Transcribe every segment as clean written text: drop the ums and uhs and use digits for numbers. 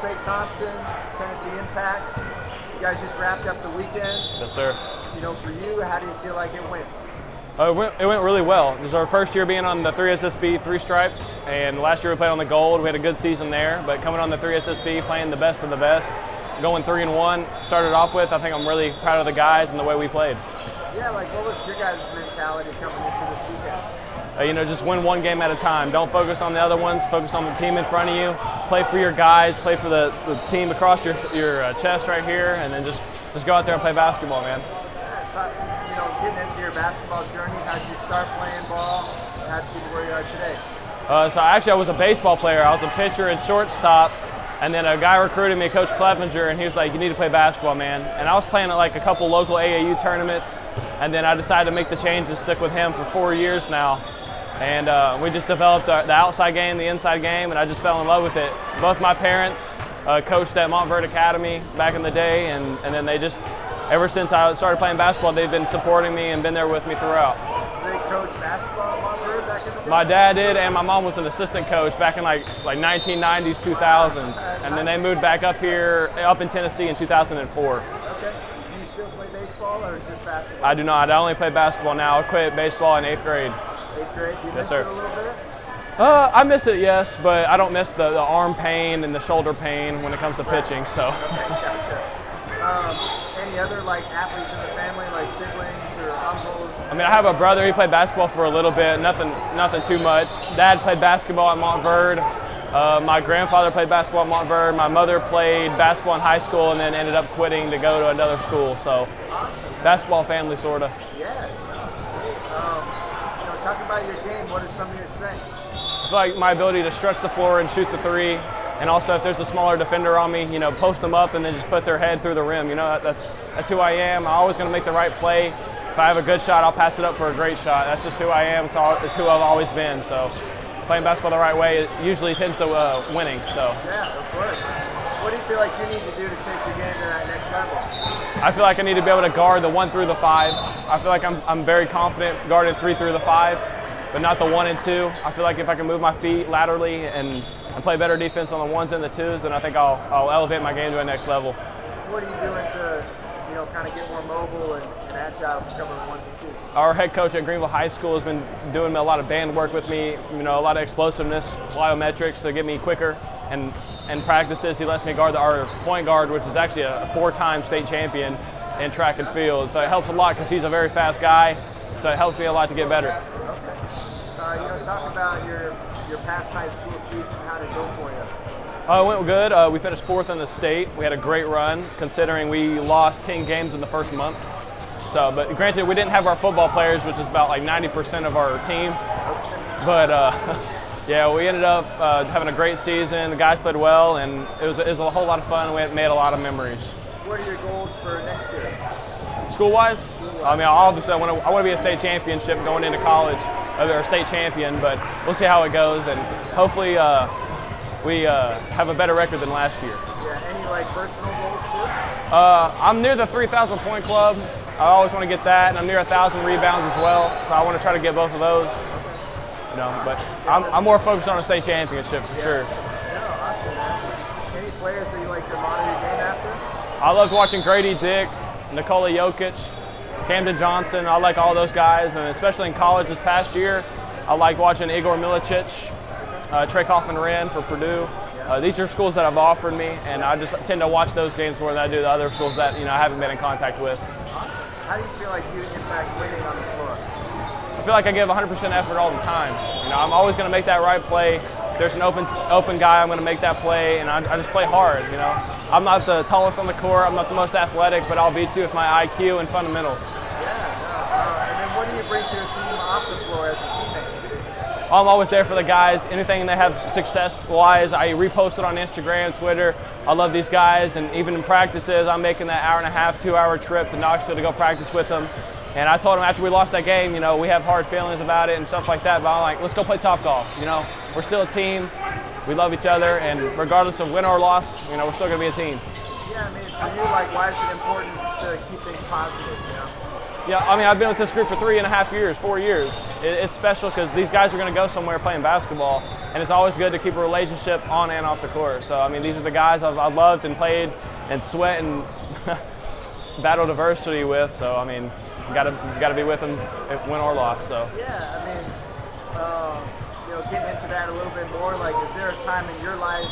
Trey Thompson, Tennessee Impact. You guys just wrapped up the weekend. Yes, sir. For you, how do you feel like it went? It went really well. It was our first year being on the 3SSB 3 stripes, and last year we played on the gold. We had a good season there, but coming on the 3SSB, playing the best of the best, going 3-1, started off with, I think I'm really proud of the guys and the way we played. Yeah, what was your guys' mentality coming into this weekend? Just win one game at a time. Don't focus on the other ones. Focus on the team in front of you. Play for your guys. Play for the team across your chest right here, and then just go out there and play basketball, man. Getting into your basketball journey, how did you start playing ball? How did you get where you are today? I was a baseball player. I was a pitcher and shortstop, and then a guy recruited me, Coach Clevenger, and he was like, "You need to play basketball, man." And I was playing at a couple local AAU tournaments, and then I decided to make the change and stick with him for 4 years now. And we just developed the outside game, the inside game, and I just fell in love with it. Both my parents coached at Montverde Academy back in the day, and then they just, ever since I started playing basketball, they've been supporting me and been there with me throughout. Did they coach basketball at Montverde back in the day? My dad did, and my mom was an assistant coach back in like 1990s, 2000s. And then they moved back up here, up in Tennessee in 2004. Okay. Do you still play baseball or just basketball? I do not. I only play basketball now. I quit baseball in 8th grade. 8th grade? Do you miss sir. it a little bit? I miss it, yes, but I don't miss the arm pain and the shoulder pain when it comes to pitching. So. Okay, gotcha. Any other athletes in the family, like siblings or uncles? I have a brother. He played basketball for a little bit. Nothing too much. Dad played basketball at Montverde. My grandfather played basketball at Montverde. My mother played basketball in high school and then ended up quitting to go to another school. So, awesome. Basketball family, sorta. Yeah. Talk about your game. What are some of your strengths? I feel like my ability to stretch the floor and shoot the three. And also, if there's a smaller defender on me, post them up and then just put their head through the rim. That's who I am. I'm always going to make the right play. If I have a good shot, I'll pass it up for a great shot. That's just who I am. It's who I've always been. So, playing basketball the right way usually tends to winning. So. Yeah, of course. What do you feel like you need to do to take your game to that next level? I feel like I need to be able to guard the 1 through the 5. I feel like I'm very confident guarding 3 through the 5, but not the 1 and 2. I feel like if I can move my feet laterally and play better defense on the 1s and the 2s, then I think I'll elevate my game to a next level. What are you doing to, kind of get more mobile and agile covering 1s and 2s? Our head coach at Greenville High School has been doing a lot of band work with me, a lot of explosiveness, plyometrics to get me quicker. And practices, he lets me guard our point guard, which is actually a 4-time state champion in track and field. So it helps a lot because he's a very fast guy. So it helps me a lot to get better. Okay. Talk about your past high school season. How did it go for you? It went good. We finished 4th in the state. We had a great run, considering we lost 10 games in the first month. So, but granted, we didn't have our football players, which is about 90% of our team. But yeah, we ended up having a great season. The guys played well, and it was a whole lot of fun. We made a lot of memories. What are your goals for next year? School-wise? Obviously, I want to be a state championship going into college, or a state champion, but we'll see how it goes, and hopefully we have a better record than last year. Yeah, any personal goals too? I'm near the 3,000 point club. I always want to get that, and I'm near 1,000 rebounds as well, so I want to try to get both of those. But I'm more focused on a state championship for sure. Yeah, awesome. Any players that you like to model your game after? I loved watching Grady Dick, Nikola Jokic, Camden Johnson. I like all those guys, and especially in college this past year, I like watching Igor Milicic, Trey Kaufman-Renn for Purdue. These are schools that have offered me, and I just tend to watch those games more than I do the other schools that I haven't been in contact with. How do you feel like you impact winning on the floor? I feel like I give 100% effort all the time. I'm always going to make that right play. If there's an open guy, I'm going to make that play, and I just play hard. I'm not the tallest on the court, I'm not the most athletic, but I'll beat you with my IQ and fundamentals. Yeah. And then what do you bring to your team off the floor as a teammate? I'm always there for the guys. Anything they have success-wise, I repost it on Instagram, Twitter. I love these guys, and even in practices, I'm making that 1.5 to 2-hour trip to Knoxville to go practice with them. And I told him after we lost that game, we have hard feelings about it and stuff like that, but I'm like, let's go play Topgolf. We're still a team. We love each other, and regardless of win or loss, we're still going to be a team. Yeah, for you, why is it important to keep things positive, Yeah, I've been with this group for 3.5 years, 4 years. It's special because these guys are going to go somewhere playing basketball, and it's always good to keep a relationship on and off the court. So I mean, these are the guys I've loved and played and sweat and battled adversity with. So I mean, you gotta be with them, win or loss. So yeah, I mean, getting into that a little bit more. Like, is there a time in your life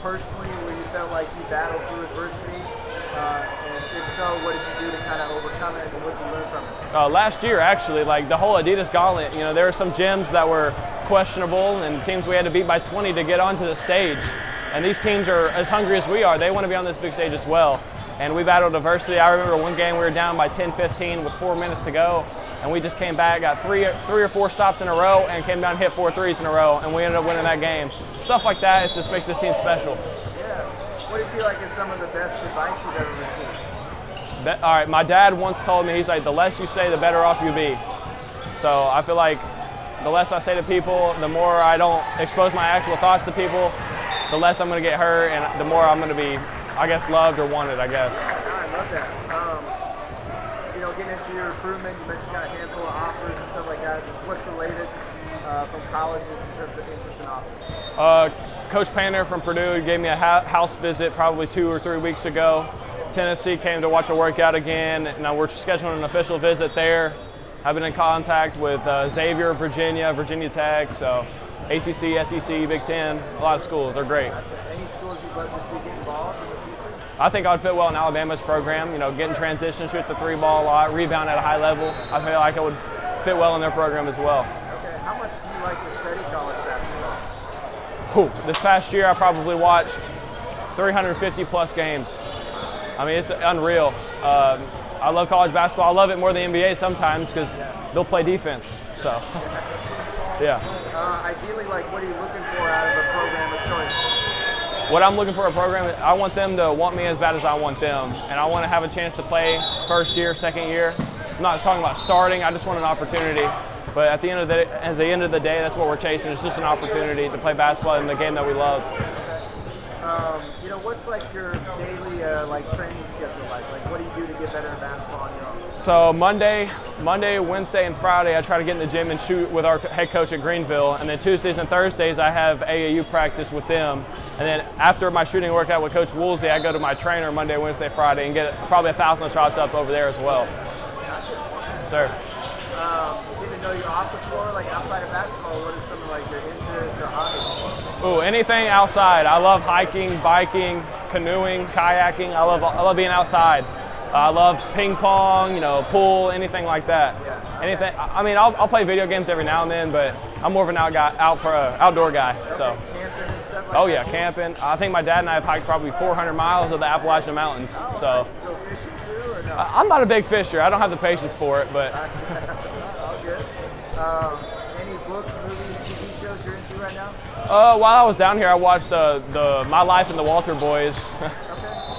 personally where you felt like you battled through adversity? And if so, what did you do to kind of overcome it, and what did you learn from it? Last year, actually, like the whole Adidas gauntlet, there were some gyms that were questionable and teams we had to beat by 20 to get onto the stage. And these teams are as hungry as we are. They want to be on this big stage as well. And we battled adversity. I remember one game we were down by 10-15 with 4 minutes to go, and we just came back, got three or four stops in a row, and came down and hit 4 threes in a row, and we ended up winning that game. Stuff like that, it just makes this team special. Yeah. What do you feel like is some of the best advice you've ever received? All right, my dad once told me, he's like, the less you say, the better off you be. So I feel like the less I say to people, the more I don't expose my actual thoughts to people, the less I'm going to get hurt, and the more I'm going to be, I guess, loved or wanted, I guess. I love that. Getting into your recruitment, you mentioned you got a handful of offers and stuff like that. Just what's the latest from colleges in terms of interest and offers? Coach Painter from Purdue gave me a house visit probably 2 or 3 weeks ago. Tennessee came to watch a workout again. Now we're scheduling an official visit there. I've been in contact with Xavier, Virginia Tech, so ACC, SEC, Big Ten, a lot of schools. They're great. Any schools you'd love to see get involved in the future? I think I'd fit well in Alabama's program. Getting transition, shoot the 3-ball a lot, rebound at a high level. I feel like I would fit well in their program as well. Okay, how much do you like to study college basketball? This past year I probably watched 350 plus games. I mean, it's unreal. I love college basketball. I love it more than the NBA sometimes because they'll play defense. So, yeah. Ideally, what are you looking for out of a program of choice? What I'm looking for a program, I want them to want me as bad as I want them. And I want to have a chance to play first year, second year. I'm not talking about starting, I just want an opportunity. But at the end of the day, that's what we're chasing. It's just an opportunity to play basketball in the game that we love. What's your daily training schedule like? What do you do to get better in basketball on your own? So Monday, Wednesday, and Friday, I try to get in the gym and shoot with our head coach at Greenville. And then Tuesdays and Thursdays, I have AAU practice with them. And then after my shooting workout with Coach Woolsey, I go to my trainer Monday, Wednesday, Friday, and get probably 1,000 shots up over there as well. Gotcha. Sir. Getting to know your off the floor, outside of basketball, what are some of your interests or hobbies? Ooh, anything outside. I love hiking, biking, canoeing, kayaking. I love being outside. I love ping pong, pool, anything like that. Yeah. Anything. I mean, I'll play video games every now and then, but I'm more of an outdoor guy. Okay. So. Camping and stuff like Oh that yeah, too? camping. I think my dad and I have hiked probably 400 miles of the Appalachian Mountains. Oh, So. You go fishing too, or no? I'm not a big fisher. I don't have the patience for it, but. All good. Any books, movies, TV shows you're into right now? While I was down here, I watched the My Life and the Walter Boys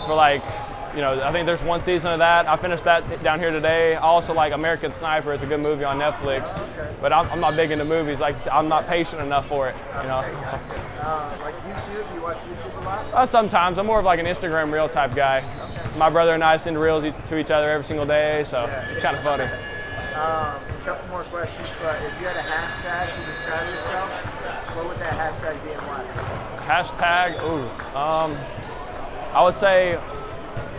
for I think there's one season of that. I finished that down here today. I also like American Sniper. It's a good movie on Netflix. Okay. But I'm not big into movies. I'm not patient enough for it. Okay, gotcha. Like YouTube, you watch YouTube a lot? Sometimes. I'm more of like an Instagram reel type guy. Okay. My brother and I send reels to each other every single day, so it's kind of funny. A couple more questions, but if you had a hashtag to describe yourself, what would that hashtag be and why? Hashtag, I would say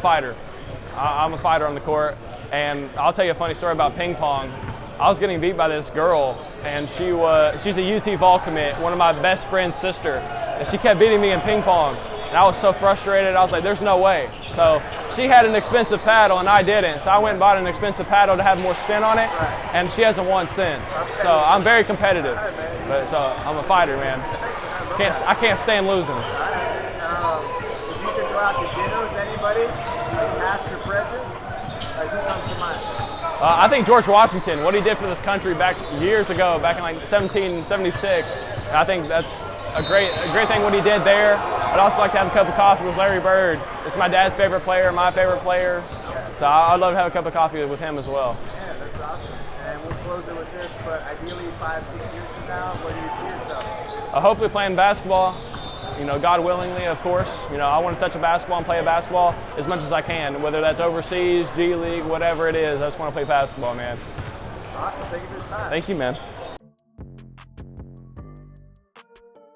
fighter. I'm a fighter on the court, and I'll tell you a funny story about ping pong. I was getting beat by this girl, and she's a UT Vol commit, one of my best friend's sister, and she kept beating me in ping pong. And I was so frustrated, I was like, there's no way. So she had an expensive paddle and I didn't. So I went and bought an expensive paddle to have more spin on it, and she hasn't won since. So I'm very competitive. But so I'm a fighter, man. I can't stand losing. If you could go out to dinner with anybody, past or present, who comes to mind? I think George Washington, what he did for this country back years ago, back in 1776, I think that's a great thing what he did there. I'd also like to have a cup of coffee with Larry Bird. It's my dad's favorite player, my favorite player. So I'd love to have a cup of coffee with him as well. Yeah, that's awesome. And we'll close it with this, but ideally 5-6 years from now, where do you see yourself? Hopefully playing basketball, God willingly, of course. I want to touch a basketball and play a basketball as much as I can, whether that's overseas, G League, whatever it is. I just want to play basketball, man. Awesome. Thank you for the time. Thank you, man.